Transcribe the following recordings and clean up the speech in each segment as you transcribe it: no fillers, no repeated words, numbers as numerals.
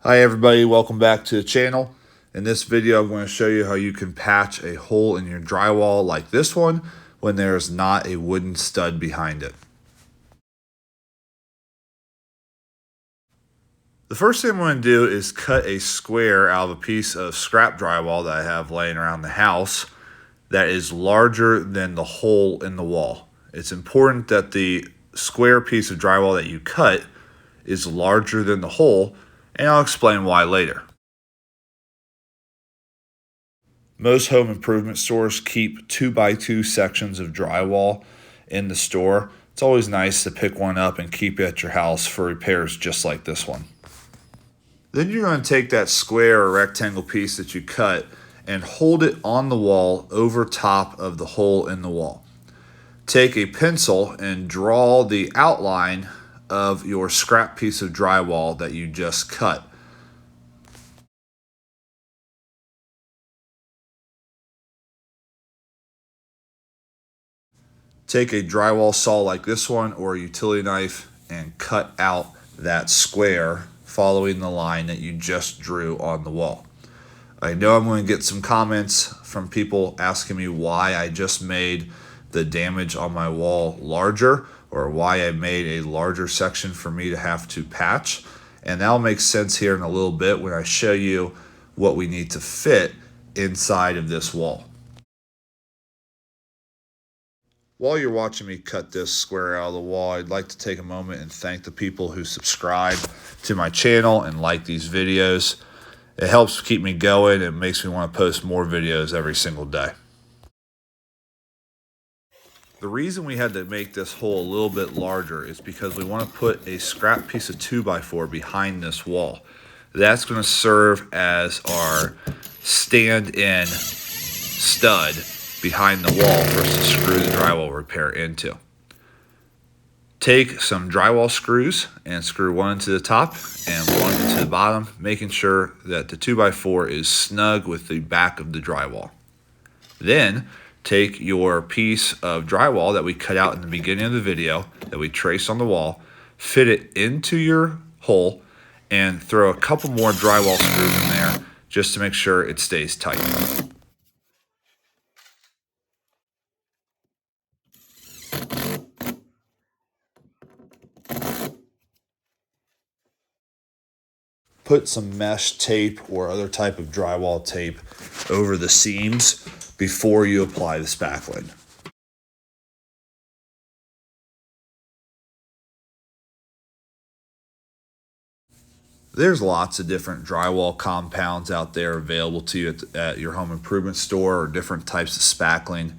Hi everybody, welcome back to the channel. In this video I'm going to show you how you can patch a hole in your drywall like this one when there is not a wooden stud behind it. The first thing I'm going to do is cut a square out of a piece of scrap drywall that I have laying around the house that is larger than the hole in the wall. It's important that the square piece of drywall that you cut is larger than the hole, and I'll explain why later. Most home improvement stores keep 2x2 sections of drywall in the store. It's always nice to pick one up and keep it at your house for repairs just like this one. Then you're going to take that square or rectangle piece that you cut and hold it on the wall over top of the hole in the wall. Take a pencil and draw the outline of your scrap piece of drywall that you just cut. Take a drywall saw like this one or a utility knife and cut out that square following the line that you just drew on the wall. I know I'm going to get some comments from people asking me why I just made the damage on my wall larger, or why I made a larger section for me to have to patch. And that'll make sense here in a little bit when I show you what we need to fit inside of this wall. While you're watching me cut this square out of the wall, I'd like to take a moment and thank the people who subscribe to my channel and like these videos. It helps keep me going. It makes me want to post more videos every single day. The reason we had to make this hole a little bit larger is because we want to put a scrap piece of 2x4 behind this wall. That's going to serve as our stand-in stud behind the wall for us to screw the drywall repair into. Take some drywall screws and screw one into the top and one into the bottom, making sure that the 2x4 is snug with the back of the drywall. Then take your piece of drywall that we cut out in the beginning of the video that we traced on the wall, fit it into your hole, and throw a couple more drywall screws in there just to make sure it stays tight. Put some mesh tape or other type of drywall tape over the seams before you apply the spackling. There's lots of different drywall compounds out there available to you at your home improvement store, or different types of spackling.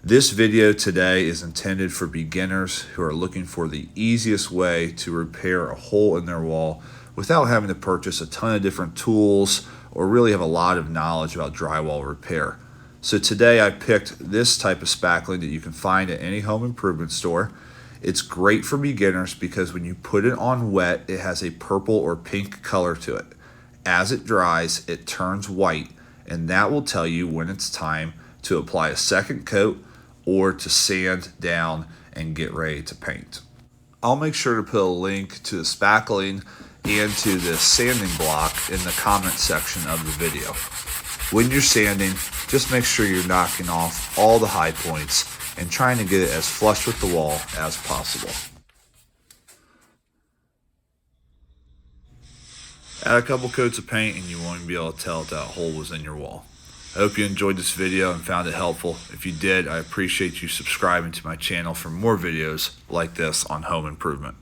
This video today is intended for beginners who are looking for the easiest way to repair a hole in their wall without having to purchase a ton of different tools or really have a lot of knowledge about drywall repair. So today I picked this type of spackling that you can find at any home improvement store. It's great for beginners because when you put it on wet, it has a purple or pink color to it. As it dries, it turns white, and that will tell you when it's time to apply a second coat or to sand down and get ready to paint. I'll make sure to put a link to the spackling and to the sanding block in the comment section of the video. When you're sanding, just make sure you're knocking off all the high points and trying to get it as flush with the wall as possible. Add a couple coats of paint and you won't even be able to tell if that hole was in your wall. I hope you enjoyed this video and found it helpful. If you did, I appreciate you subscribing to my channel for more videos like this on home improvement.